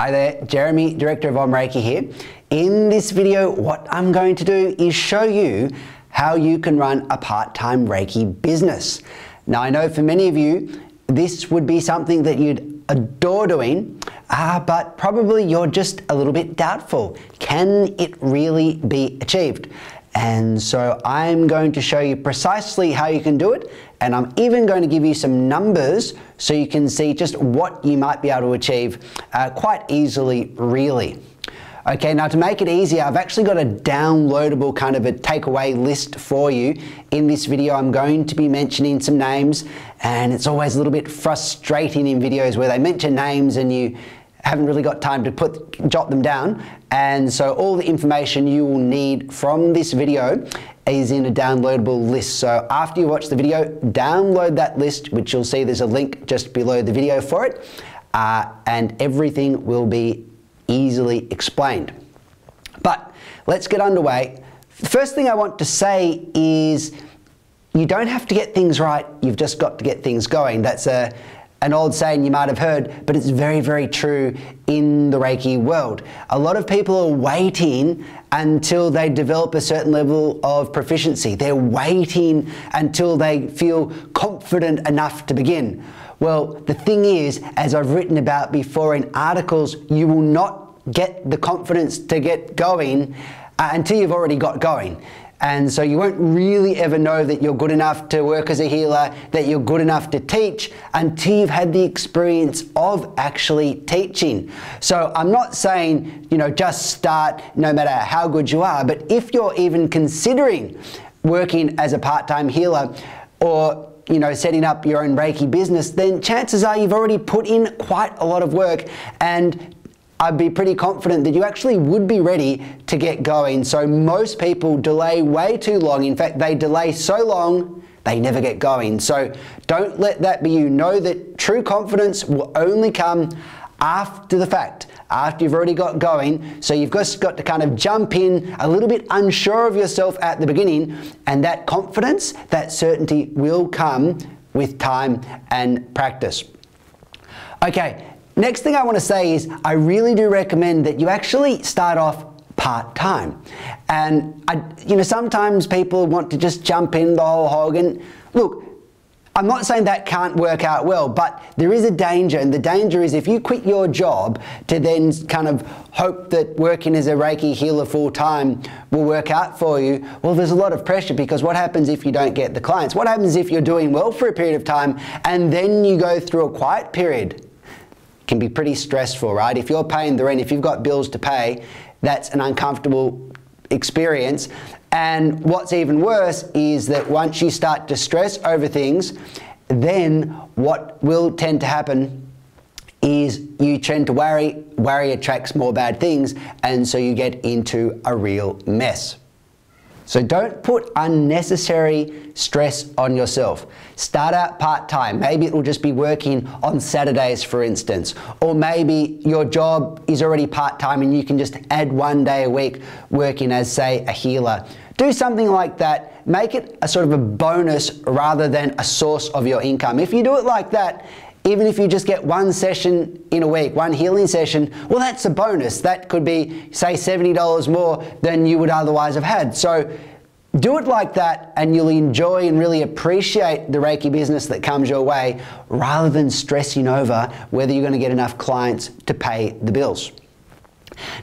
Hi there, Jeremy, Director of Reiki here. In this video, what I'm going to do is show you how you can run a part-time Reiki business. Now, I know for many of you, this would be something that you'd adore doing, but probably you're just a little bit doubtful. Can it really be achieved? And so I'm going to show you precisely how you can do it, and I'm even going to give you some numbers so you can see just what you might be able to achieve quite easily, really. Okay, now to make it easier, I've actually got a downloadable kind of a takeaway list for you. In this video, I'm going to be mentioning some names, and it's always a little bit frustrating in videos where they mention names and you haven't really got time to jot them down. And so all the information you will need from this video is in a downloadable list. So after you watch the video, download that list, which you'll see there's a link just below the video for it, and everything will be easily explained. But let's get underway. The first thing I want to say is you don't have to get things right, you've just got to get things going. That's an old saying you might have heard, but it's very, very true in the Reiki world. A lot of people are waiting until they develop a certain level of proficiency. They're waiting until they feel confident enough to begin. Well, the thing is, as I've written about before in articles, you will not get the confidence to get going until you've already got going. And so you won't really ever know that you're good enough to work as a healer, that you're good enough to teach, until you've had the experience of actually teaching. So I'm not saying, just start no matter how good you are, but if you're even considering working as a part-time healer or setting up your own Reiki business, then chances are you've already put in quite a lot of work, and I'd be pretty confident that you actually would be ready to get going. So most people delay way too long. In fact, they delay so long, they never get going. So don't let that be you. Know that true confidence will only come after the fact, after you've already got going. So you've just got to kind of jump in a little bit unsure of yourself at the beginning, and that confidence, that certainty will come with time and practice. Okay. Next thing I want to say is I really do recommend that you actually start off part-time. And sometimes people want to just jump in the whole hog, and look, I'm not saying that can't work out well, but there is a danger, and the danger is if you quit your job to then kind of hope that working as a Reiki healer full-time will work out for you, well, there's a lot of pressure, because what happens if you don't get the clients? What happens if you're doing well for a period of time and then you go through a quiet period? Can be pretty stressful, right? If you're paying the rent, if you've got bills to pay, that's an uncomfortable experience. And what's even worse is that once you start to stress over things, then what will tend to happen is you tend to worry. Worry attracts more bad things, and so you get into a real mess. So don't put unnecessary stress on yourself. Start out part-time. Maybe it will just be working on Saturdays, for instance. Or maybe your job is already part-time and you can just add one day a week working as, say, a healer. Do something like that. Make it a sort of a bonus rather than a source of your income. If you do it like that, even if you just get one session in a week, one healing session, well, that's a bonus. That could be, say, $70 more than you would otherwise have had. So do it like that, and you'll enjoy and really appreciate the Reiki business that comes your way, rather than stressing over whether you're going to get enough clients to pay the bills.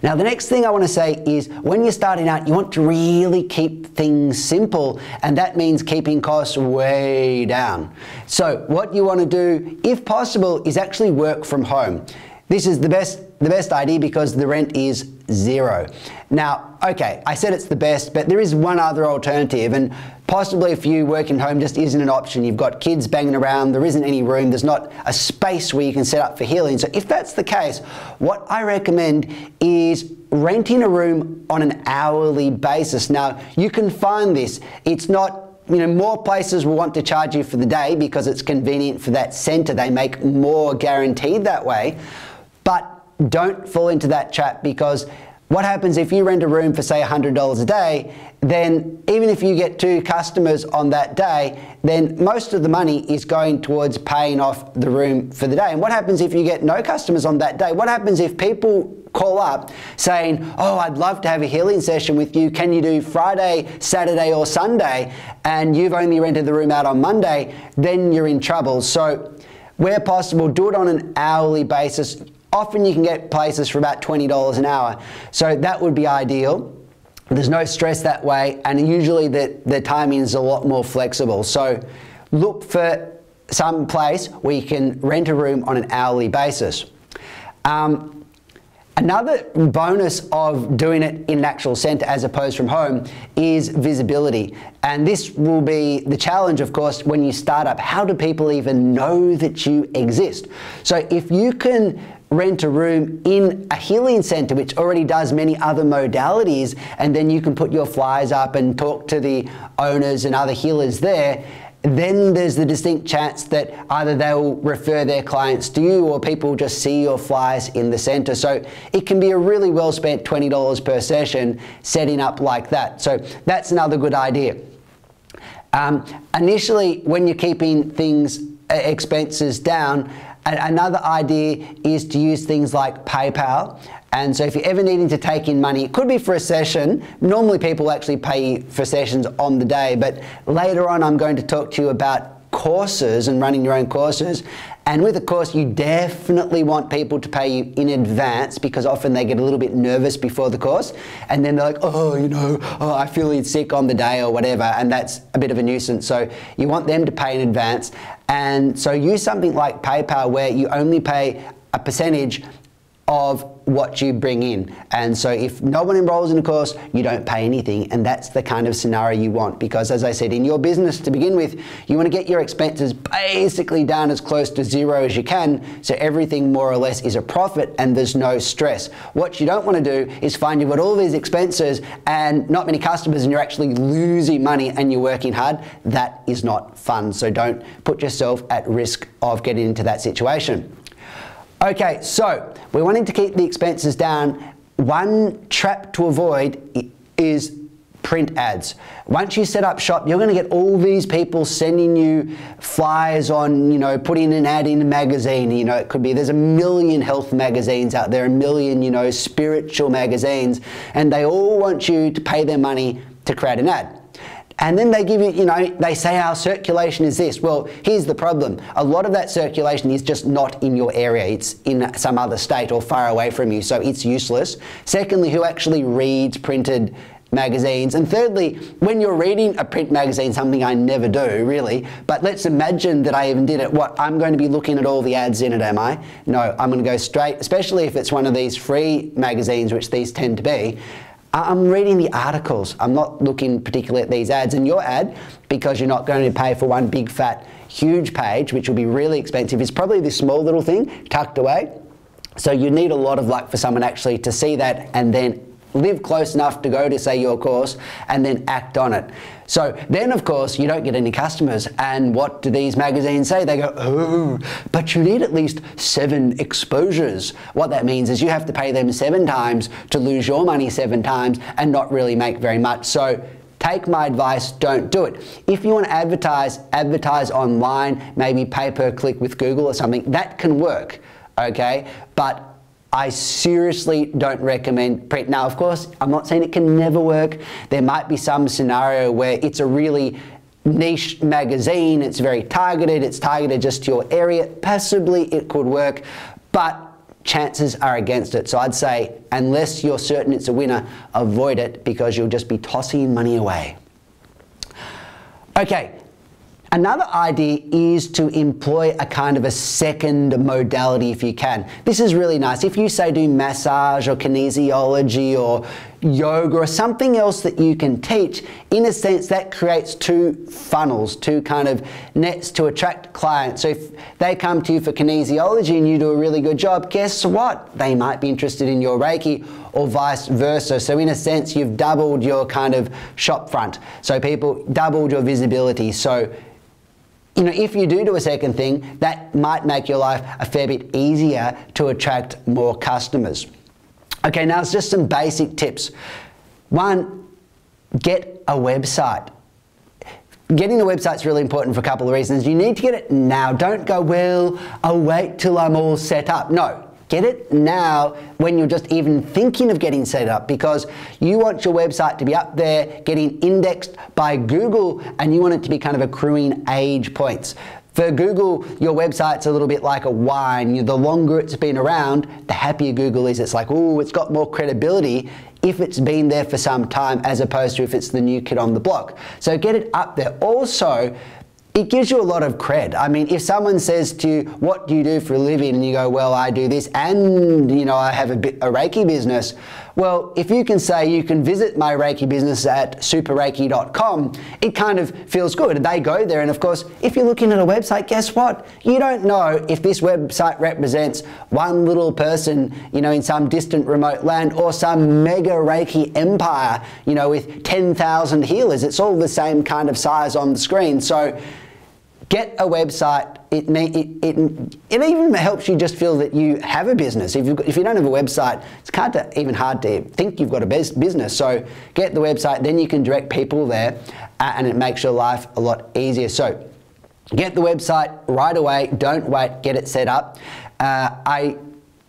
Now, the next thing I want to say is when you're starting out, you want to really keep things simple, and that means keeping costs way down. So what you want to do, if possible, is actually work from home. This is the best idea because the rent is zero. Now, okay, I said it's the best, but there is one other alternative, and possibly if you work at home just isn't an option. You've got kids banging around, there isn't any room, there's not a space where you can set up for healing. So if that's the case, what I recommend is renting a room on an hourly basis. Now, you can find this. It's not, more places will want to charge you for the day because it's convenient for that center. They make more guaranteed that way. But don't fall into that trap, because what happens if you rent a room for say $100 a day, then even if you get 2 customers on that day, then most of the money is going towards paying off the room for the day. And what happens if you get no customers on that day? What happens if people call up saying, oh, I'd love to have a healing session with you. Can you do Friday, Saturday, or Sunday? And you've only rented the room out on Monday, then you're in trouble. So where possible, do it on an hourly basis. Often you can get places for about $20 an hour. So that would be ideal. There's no stress that way, and usually the timing is a lot more flexible. So look for some place where you can rent a room on an hourly basis. Another bonus of doing it in an actual centre as opposed from home is visibility. And this will be the challenge, of course, when you start up. How do people even know that you exist? So if you can rent a room in a healing centre which already does many other modalities, and then you can put your flyers up and talk to the owners and other healers there, then there's the distinct chance that either they'll refer their clients to you or people just see your flyers in the centre. So it can be a really well spent $20 per session setting up like that. So that's another good idea. Initially, when you're keeping expenses down, another idea is to use things like PayPal. And so if you're ever needing to take in money, it could be for a session. Normally people actually pay for sessions on the day, but later on I'm going to talk to you about courses and running your own courses. And with a course, you definitely want people to pay you in advance, because often they get a little bit nervous before the course. And then they're like, oh, I feel sick on the day or whatever. And that's a bit of a nuisance. So you want them to pay in advance. And so use something like PayPal where you only pay a percentage of what you bring in. And so if no one enrolls in a course, you don't pay anything. And that's the kind of scenario you want, because as I said, in your business to begin with, you want to get your expenses basically down as close to zero as you can, so everything more or less is a profit and there's no stress. What you don't want to do is find you've got all these expenses and not many customers and you're actually losing money and you're working hard. That is not fun. So don't put yourself at risk of getting into that situation. Okay, so we're wanting to keep the expenses down. One trap to avoid is print ads. Once you set up shop, you're going to get all these people sending you flyers on, putting an ad in a magazine. It could be, there's a million health magazines out there, a million, spiritual magazines, and they all want you to pay their money to create an ad. And then they give you, they say our circulation is this. Well, here's the problem. A lot of that circulation is just not in your area. It's in some other state or far away from you, so it's useless. Secondly, who actually reads printed magazines? And thirdly, when you're reading a print magazine, something I never do really, but let's imagine that I even did it. What, I'm going to be looking at all the ads in it, am I? No, I'm going to go straight, especially if it's one of these free magazines, which these tend to be. I'm reading the articles. I'm not looking particularly at these ads. And your ad, because you're not going to pay for one big fat huge page, which will be really expensive, is probably this small little thing tucked away. So you need a lot of luck for someone actually to see that and then live close enough to go to, say, your course and then act on it. So then, of course, you don't get any customers. And what do these magazines say? They go, oh, but you need at least 7 exposures. What that means is you have to pay them 7 times to lose your money 7 times and not really make very much. So take my advice, don't do it. If you want to advertise online, maybe pay per click with Google or something, that can work, okay? But I seriously don't recommend print. Now, of course, I'm not saying it can never work. There might be some scenario where it's a really niche magazine, it's very targeted, it's targeted just to your area. Possibly it could work, but chances are against it. So I'd say, unless you're certain it's a winner, avoid it, because you'll just be tossing money away. Okay. Another idea is to employ a kind of a second modality if you can. This is really nice. If you say do massage or kinesiology or yoga or something else that you can teach, in a sense that creates 2 funnels, 2 kind of nets to attract clients. So if they come to you for kinesiology and you do a really good job, guess what? They might be interested in your Reiki or vice versa. So in a sense, you've doubled your kind of shop front. So people doubled your visibility. So if you do a second thing, that might make your life a fair bit easier to attract more customers. Okay, now it's just some basic tips. One, get a website. Getting a website is really important for a couple of reasons. You need to get it now. Don't go, well, I'll wait till I'm all set up. No. Get it now when you're just even thinking of getting set up, because you want your website to be up there getting indexed by Google, and you want it to be kind of accruing age points. For Google, your website's a little bit like a wine. The longer it's been around, the happier Google is. It's like, oh, it's got more credibility if it's been there for some time, as opposed to if it's the new kid on the block. So get it up there. Also, it gives you a lot of cred. I mean, if someone says to you, what do you do for a living? And you go, well, I do this and, you know, I have a Reiki business. Well, if you can say you can visit my Reiki business at superreiki.com, it kind of feels good. They go there, and of course, if you're looking at a website, guess what? You don't know if this website represents one little person, you know, in some distant remote land, or some mega Reiki empire, you know, with 10,000 healers. It's all the same kind of size on the screen. So get a website. It even helps you just feel that you have a business. If you don't have a website, it's even hard to think you've got a business. So get the website, then you can direct people there, and it makes your life a lot easier. So get the website right away. Don't wait. Get it set up. I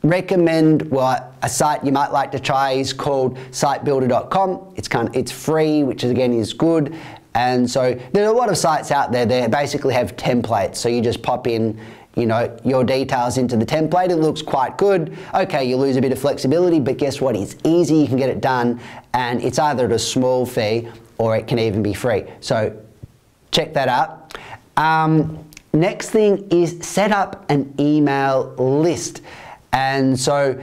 recommend, well, a site you might like to try is called sitebuilder.com. It's free, which again is good. And so there are a lot of sites out there that basically have templates. So you just pop in, you know, your details into the template. It looks quite good. Okay, you lose a bit of flexibility, but guess what? It's easy. You can get it done, and it's either at a small fee or it can even be free. So check that out. Next thing is set up an email list. And so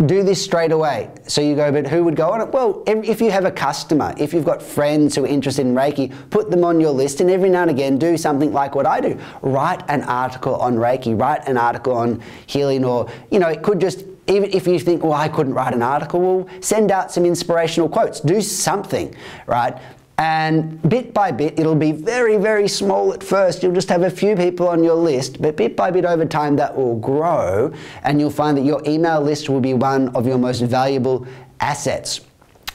do this straight away. So you go, but who would go on it? Well, if you have a customer, if you've got friends who are interested in Reiki, put them on your list, and every now and again do something like what I do. Write an article on Reiki, write an article on healing, or, you know, it could just, even if you think, well, I couldn't write an article, well, send out some inspirational quotes. Do something, right? And bit by bit, it'll be very, very small at first. You'll just have a few people on your list, but bit by bit over time that will grow, and you'll find that your email list will be one of your most valuable assets.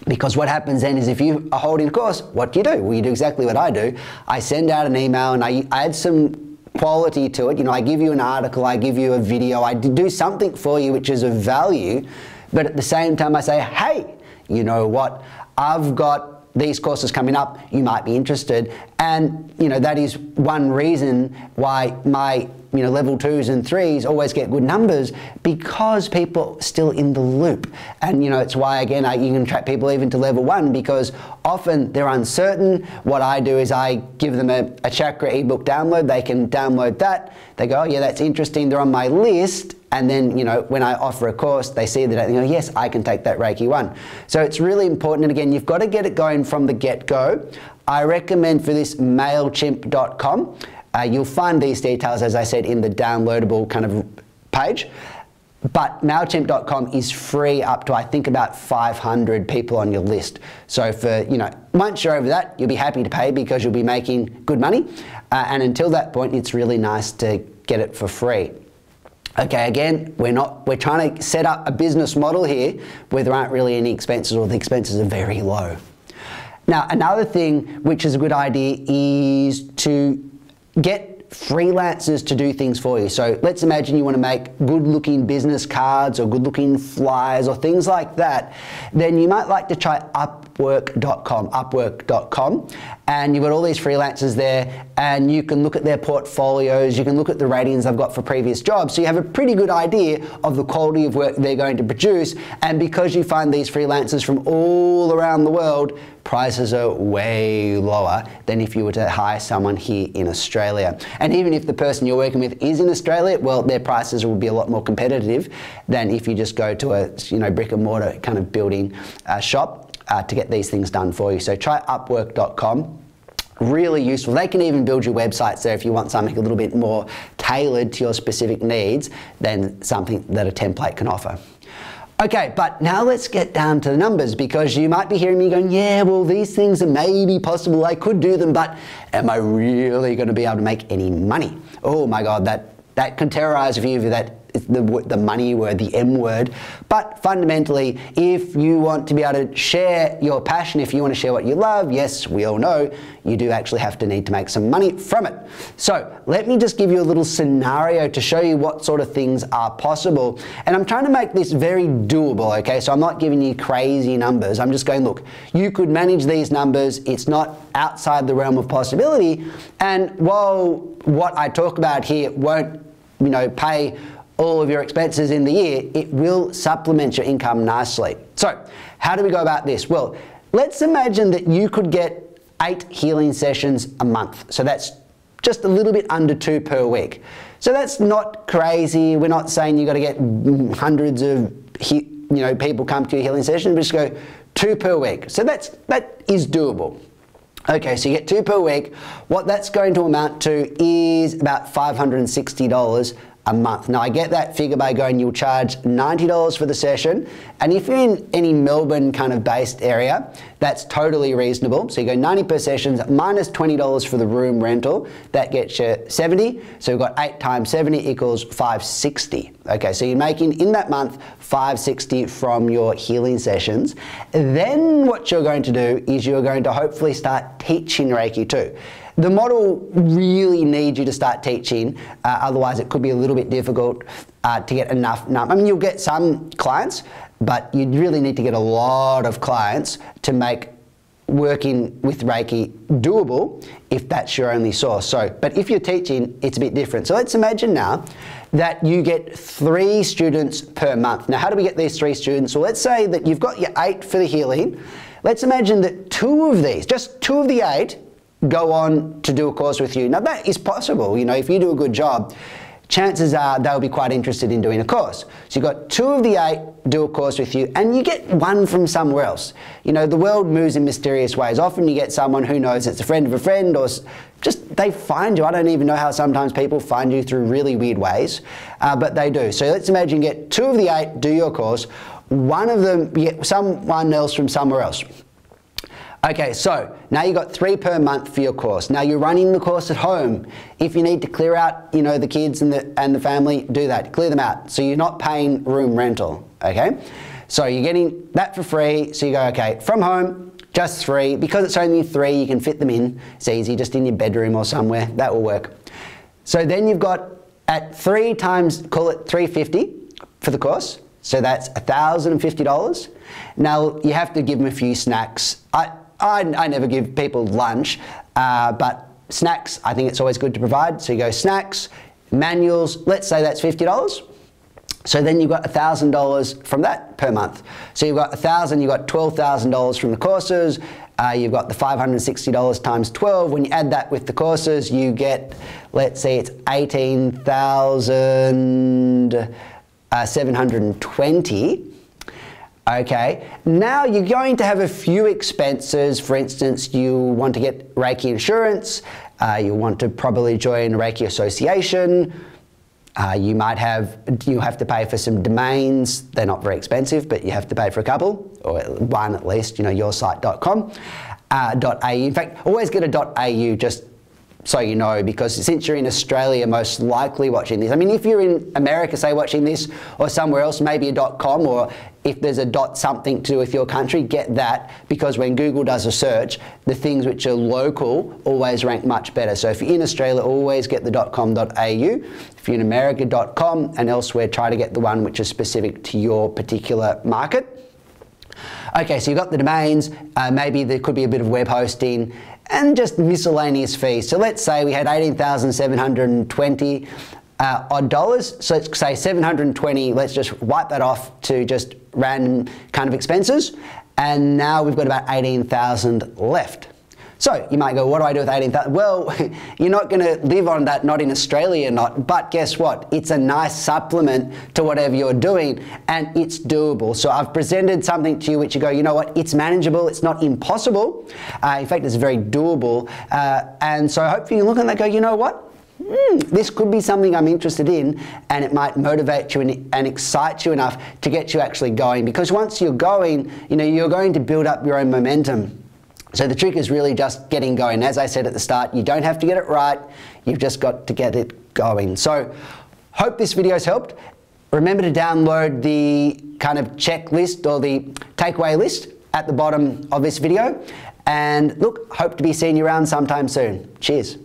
Because what happens then is, if you are holding a course, what do? Well, you do exactly what I do. I send out an email and I add some quality to it. You know, I give you an article, I give you a video, I do something for you which is of value, but at the same time I say, hey, you know what? I've got these courses coming up, you might be interested. And, you know, that is one reason why my, you know, level 2s and 3s always get good numbers, because people are still in the loop. And, you know, it's why, again, you can attract people even to level 1, because often they're uncertain. What I do is I give them a chakra ebook download. They can download that. They go, oh yeah, that's interesting. They're on my list. And then, you know, when I offer a course, they see that, you know, yes, I can take that Reiki 1. So it's really important. And again, you've got to get it going from the get-go. I recommend for this MailChimp.com. You'll find these details, as I said, in the downloadable kind of page. But MailChimp.com is free up to, I think, about 500 people on your list. So for, you know, once you're over that, you'll be happy to pay because you'll be making good money. And until that point, it's really nice to get it for free. Okay, again, we're trying to set up a business model here where there aren't really any expenses, or the expenses are very low. Now, another thing which is a good idea is to get freelancers to do things for you. So let's imagine you want to make good-looking business cards or good-looking flyers or things like that. Then you might like to try Upwork.com, and you've got all these freelancers there, and you can look at their portfolios, you can look at the ratings they've got for previous jobs, so you have a pretty good idea of the quality of work they're going to produce. And because you find these freelancers from all around the world, prices are way lower than if you were to hire someone here in Australia. And even if the person you're working with is in Australia, well, their prices will be a lot more competitive than if you just go to a, you know, brick and mortar kind of building shop to get these things done for you. So try Upwork.com. Really useful. They can even build your websites there if you want something a little bit more tailored to your specific needs than something that a template can offer. Okay, but now let's get down to the numbers, because you might be hearing me going, yeah, well, these things are maybe possible, I could do them, but am I really going to be able to make any money? Oh my God, that can terrorize a few of you. That it's the money word, the M word. But fundamentally, if you want to be able to share your passion, if you want to share what you love, yes, we all know you do actually have to need to make some money from it. So let me just give you a little scenario to show you what sort of things are possible. And I'm trying to make this very doable, okay? So I'm not giving you crazy numbers. I'm just going, look, you could manage these numbers. It's not outside the realm of possibility. And while what I talk about here won't, pay all of your expenses in the year, it will supplement your income nicely. So how do we go about this? Well, let's imagine that you could get 8 healing sessions a month. So that's just a little bit under 2 per week. So that's not crazy. We're not saying you got to get hundreds of people come to your healing session. We just go 2 per week. So that is doable. Okay, so you get 2 per week. What that's going to amount to is about $560 a month. Now I get that figure by going, you'll charge $90 for the session, and if you're in any Melbourne kind of based area, that's totally reasonable. So you go 90 per sessions minus $20 for the room rental, that gets you 70. So we've got 8 times 70 equals 560. Okay, so you're making in that month 560 from your healing sessions. Then what you're going to do is you're going to hopefully start teaching Reiki too. The model really needs you to start teaching, otherwise it could be a little bit difficult to get enough. I mean, you'll get some clients, but you really need to get a lot of clients to make working with Reiki doable if that's your only source. But if you're teaching, it's a bit different. So let's imagine now that you get 3 students per month. Now, how do we get these 3 students? Well, let's say that you've got your 8 for the healing. Let's imagine that 2 of these, just 2 of the 8, go on to do a course with you. Now that is possible. If you do a good job, chances are they'll be quite interested in doing a course. So you've got 2 of the 8 do a course with you, and you get 1 from somewhere else. The world moves in mysterious ways. Often you get someone who knows it's a friend of a friend, or just they find you. I don't even know how sometimes people find you through really weird ways, but they do. So let's imagine you get 2 of the 8 do your course, 1 of them you get someone else from somewhere else. Okay, so now you've got 3 per month for your course. Now you're running the course at home. If you need to clear out, the kids and the family, do that. Clear them out. So you're not paying room rental, okay? So you're getting that for free. So you go, okay, from home, just 3. Because it's only 3, you can fit them in. It's easy, just in your bedroom or somewhere. That will work. So then you've got at 3 times, call it $350 for the course. So that's $1,050. Now you have to give them a few snacks. I never give people lunch, but snacks, I think it's always good to provide. So you go snacks, manuals, let's say that's $50. So then you've got $1,000 from that per month. So you've got $1,000, you've got $12,000 from the courses, you've got the $560 times 12. When you add that with the courses, you get, let's say it's $18,720. Okay, now you're going to have a few expenses. For instance, you want to get Reiki insurance, you want to probably join a Reiki association, you have to pay for some domains. They're not very expensive, but you have to pay for a couple, or 1 at least, yoursite.com, .au. In fact, always get a .au just so you know, because since you're in Australia, most likely watching this. I mean, if you're in America, say, watching this, or somewhere else, maybe a .com, or if there's a something to do with your country, get that, because when Google does a search, the things which are local always rank much better. So if you're in Australia, always get the .com.au. If you're in America, .com, and elsewhere, try to get the one which is specific to your particular market. Okay, so you've got the domains, maybe there could be a bit of web hosting, and just miscellaneous fees. So let's say we had $18,720 odd dollars. So let's say 720, let's just wipe that off to just random kind of expenses. And now we've got about 18,000 left. So you might go, what do I do with 18,000? Well, you're not going to live on that, not in Australia, but guess what? It's a nice supplement to whatever you're doing, and it's doable. So I've presented something to you which you go, you know what? It's manageable. It's not impossible. In fact, it's very doable. And so hopefully you look at that and go, you know what? This could be something I'm interested in, and it might motivate you and excite you enough to get you actually going. Because once you're going, you're going to build up your own momentum. So the trick is really just getting going. As I said at the start, you don't have to get it right. You've just got to get it going. So hope this video's helped. Remember to download the kind of checklist or the takeaway list at the bottom of this video. And look, hope to be seeing you around sometime soon. Cheers.